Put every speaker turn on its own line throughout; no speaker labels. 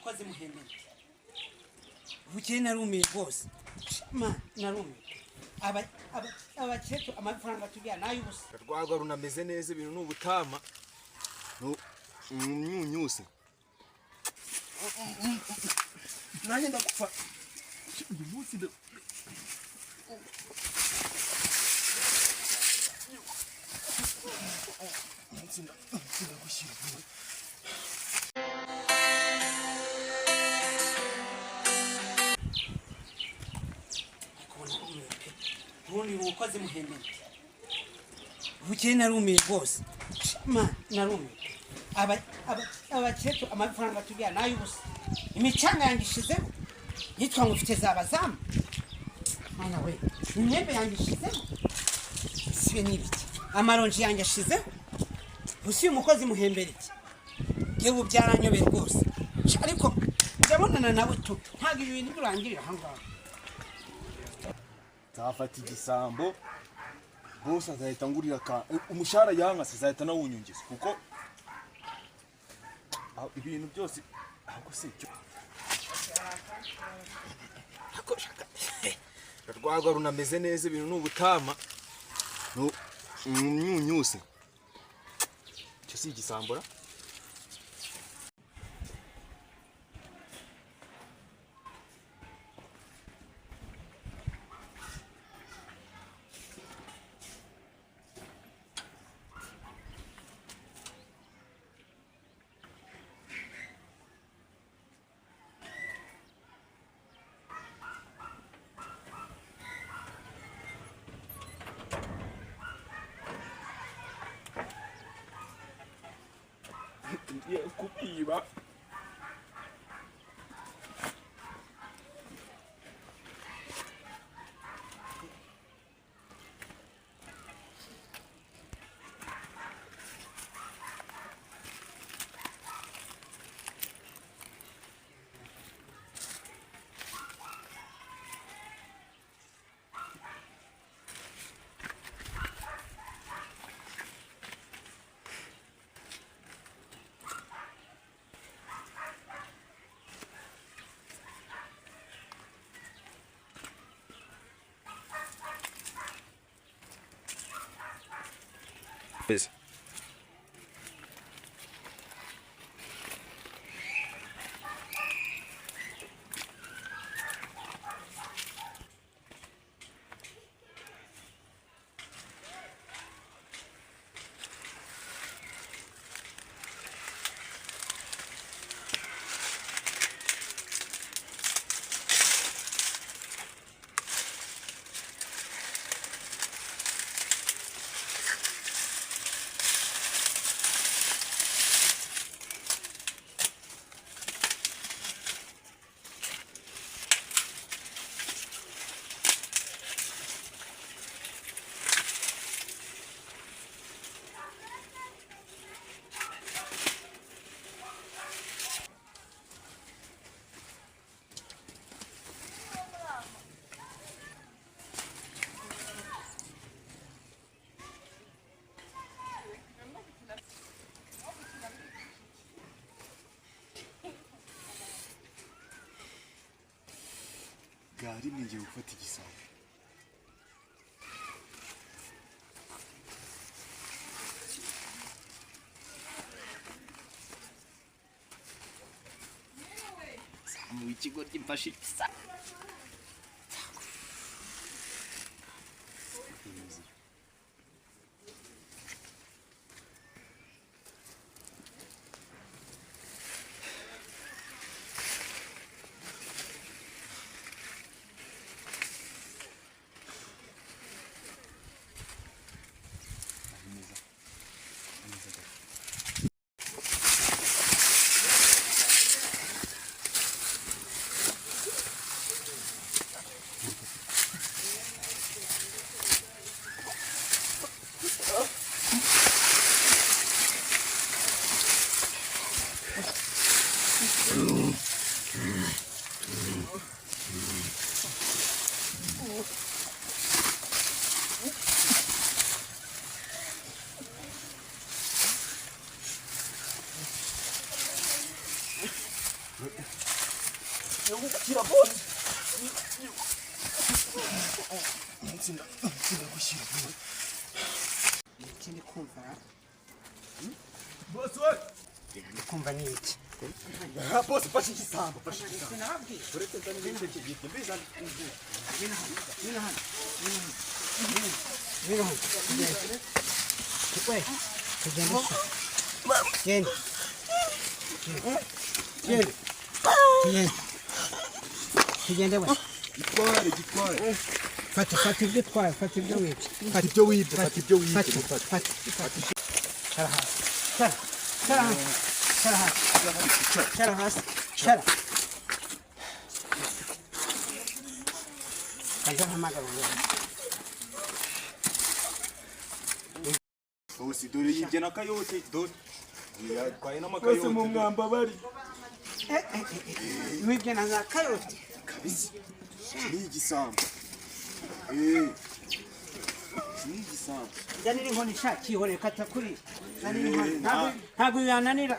umukozi muhembere bukeye narumiye rwose narumiye abakecuru amafaranga tujyana n'ay'ubusa
rwagwa runameze neza ibintu ni ubutama nyunyuse nanjye ndagupfa uyu munsi ndagushyira
ubundi umukozi muhembere bukeye narumiye rwose narumiye abakecuru amafaranga tujyana n'ay'ubusa imicanga yanjye ishizeho yitwa ngo ufite zabazamu mwana we imyembe yanjye ishizeho sibe n'ibiki amaronji yanjye ashizeho gusa uyu mukozi muhembere iki yewe byaranyobeye rwose ariko ndabonana nawe tu ntabwo ibi bintu birangirira aha ngaha
nzafata igisambo bose azahita ngurira umushahara yankase azahita nawunyongeza kuko ibintu byose ahubwo si cyo rwagwa runameze neza ibintu ni ubutama nyunyuse icyo si igisambura Biba Biz. Gari ngiye gufata igisambo mu ikigo cy'imfashi Nyungukira boss. Nsinda gushira.
Ikindi kumva.
Boss we.
Kumva ni iki?
Boss fasha igisambo, fasha.
Sinababwiye.
Uretse ndani n'ibyo kigiye mbiza.
Tugende we.
Gitware.
Fata ibyo twaye, fata ibyo wibye.
Fata ibyo wibye, fata ibyo wibye.
Fata. Shara hasi. Kaza hamagara wewe.
Bosi dore yibye nakayote dore. Yatwaye n'amakayote. Bose mu mwamba bari.
Wibye na kayote.
Kabisa. Ni igisambo. Ni igisambo.
Daniri nkoni shakihore katakuri. Daniri nkoni ntabwo yananira.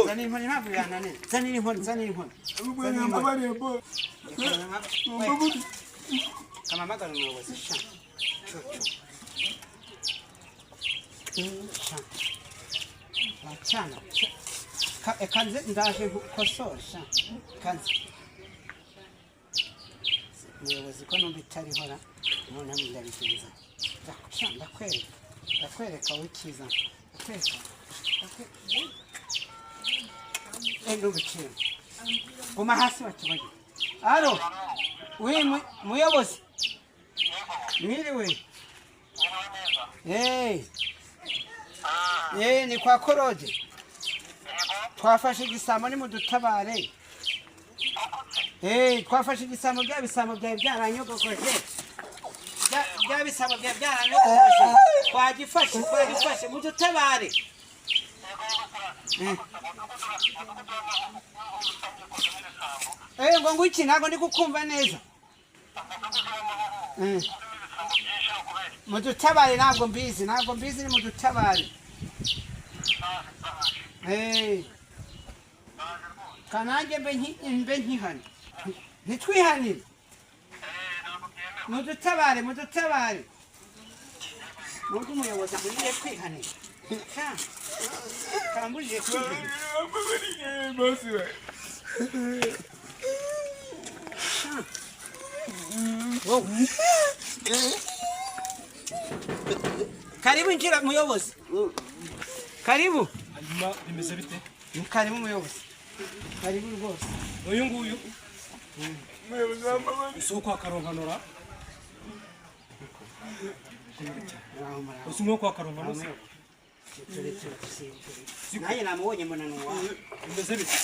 Daniri nkoni ntabwo yananira. Daniri nkoni.
Mwamba bari bo.
Kama magana umuyobozi sha. Cyana. Kanze ndaje gukosora. Kanze. Umuyobozi ko numva itari hora none ndabigenza. Ndakwereka wikiza. Ndubikira. Guma hasi bakibaje. Alo. We muyobozi. Mwiriwe. Ni kwa Korode. Twafashe igisambo ni mudutabare. Twafashe igisambo by'abisambo byawe byaranyogogoje. By'abisambo byawe byaranyogogoje. Twagifashe mudutabare. Ngo ngwiki ntago ndi kukumva neza. Mudutabare ntabwo mbizi ni mudutabare. Kanange mbe nkihane. Nitwihanire. Mudutabare. Nubwo umuyobozi agiye kwihanira. Karambujije kwihanira. Karibu njira muyobozi. Karibu.
Hanyuma bimeze bite?
Karibu muyobozi. Karibu rwose.
Uyu nguyu. Muyobozi w'amabara. Usuko akaronkanora. Usuko akaronkanora.
Naye namubonye mbona nuwa.
Bimeze bite?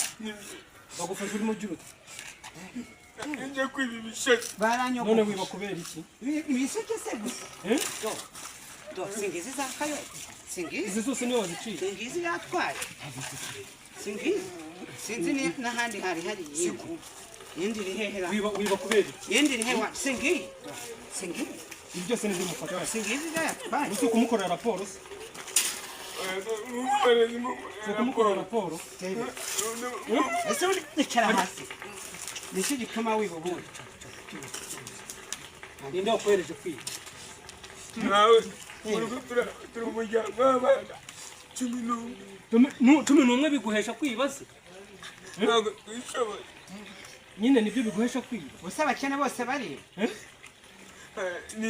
Bagufasha urimo giruta.
Nje kwiba ibisheke.
Baranyoko.
None wiba kubera iki?
Ibisheke se gusa. Do singizi za kayo.
Izi zose niyo waziciye.
Singizi yatwaye. Sinzi ni n'ahandi hari yindi. Yindi rihehera.
Wiba kubera iki?
Yindi rihewa singi.
Ibi byose nibyo mufata.
Singizi yatwaye.
Uzi kumukorera raporo se? Kumukorera raporo.
Ese unikira hasi. Niki gituma wiba ubundi.
Ninde wakwereje kwiba?
Nawe turi umuryango w'abana 11.
11 biguhesha kwiba se?
Ntabwo twishoboye.
Nyine nibyo biguhesha kwiba.
Bose abakene bose bari.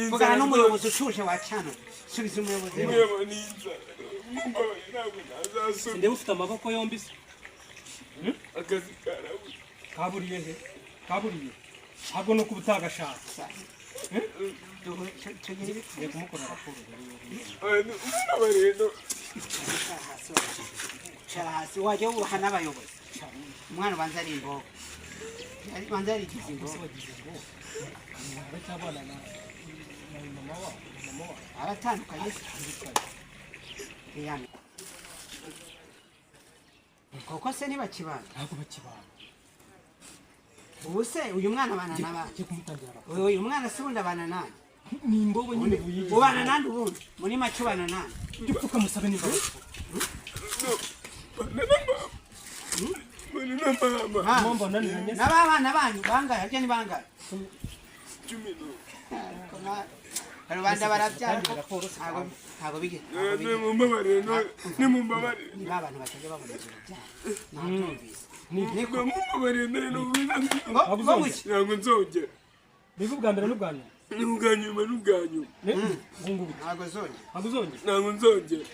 Vugana n'umuyobozi ushuje wa cyane. Subiza umuyobozi.
Sinde ufite amaboko yombi se?
Akazi karabuze.
Kaburiye he? Kaburiye. Hago no kubutagashaka. Tugiye kumukorera raporo.
Abareno.
Hasi wajya uha n'abayobozi. Umwana ubanza ari imbogo. Banza ari imbogo.
Batabana na mama wa.
Aratandukanye. Yani. Koko se niba kibana?
Ntabwo bakibana.
Ubu se uyu mwana abana n'abandi. Uyu mwana se ubundi abana nani?
Ni imbogo nyine buyije.
Ubana nandi ubundi. Muri make ubana nani?
Dupfuka musabe ni babo. mama mbona ni neza
n'abana banyu bangahe harya ni bangahe
10
rubanda barabyara ntabwo bige
nimumbabarire
niba abantu batajya babona ibyo byara nabyumvise
ntabwo nzongera
biva ubwa mbere n'ubwa nyuma
ni ubwa nyuma n'ubwa nyuma
ntabwo zongera
ntabwo nzongera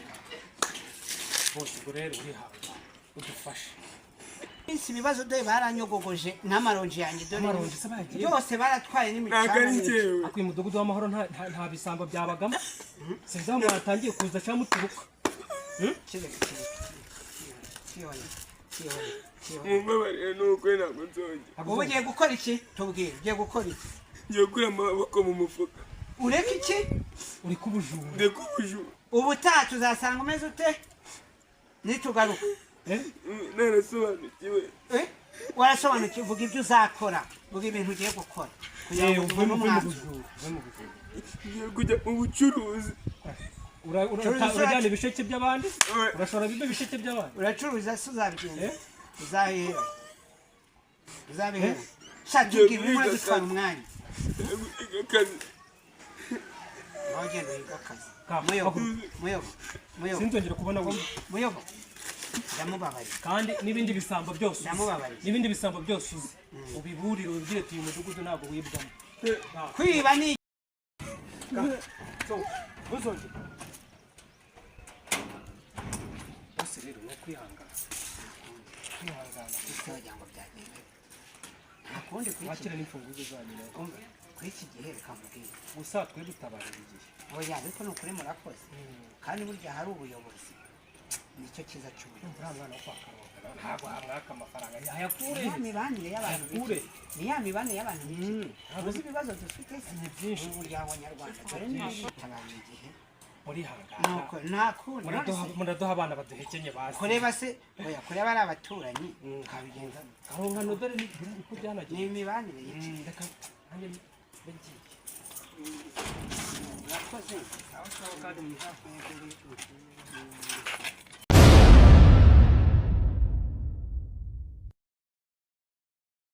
bose ubwo rero urihawe udufashe
ibibazo dore baranyogogoje n'amaronji yanjye dore byose baratwaye
ntabwo ari njyewe
ako uyu mudugudu w'amahoro nta bisambo byabagamo sinzi aho mwatangiye kuza cyangwa muturuka
mumbabarire nuko ntabwo nzongera
ubu ugiye gukora iki tubwire ugiye gukora iki
ngiye gukura amaboko mu mufuka
ureka iki
uri kubujura
ndeka ubujura
ubutaha tuzasanga umeze ute nitugaruka
narasobanukiwe
warasobanukiwe vuga ibyo uzakora vuga ibintu ugiye gukora kugira ngo uve mu mwanzuro
ngiye kujya mu bucuruzi
urajyana ibisheke by'abandi urashobora bimwe ibisheke by'abandi
uracuruza se uzabigenza uzabihera shatugira urimo gutwara umwanya
akazi
nawe ugenda wiga akazi muyobo
sinzongera kubona
muyobo ndamubabarira
kandi n'ibindi bisambo byose
ndamubabarira
n'ibindi bisambo byose uzi ubiburire ubibwire uyu mudugudu ntabwo wibwamo
kwiba ni
ntuzongere bose rero ni ukwihangana
kugira ngo byagende nta kundi
wakira n'imfunguzo zanyu
kuri iki gihe reka mubwire
gusa twe dutabarira igihe
oya ariko ni ukuri murakoze kandi burya hari ubuyobozi nicyo cyiza cy'ubuyobozi
uriya mwana wo kwa karongera ntabwo hamwaka amafaranga yayakure
ya mibanire y'abantu ni ya mibanire y'abantu uzi ibibazo dufite
ni byinshi
mu muryango nyarwanda dore niba bitabanye igihe
murihangana
nta kundi
muraduha abana baduhekenye bazi
kureba se oya kureba ari abaturanyi ukabigenza
aho nka nodore niko byanagiye
ni imibanire
reka nanjye ndagiye
murakoze
aho kandi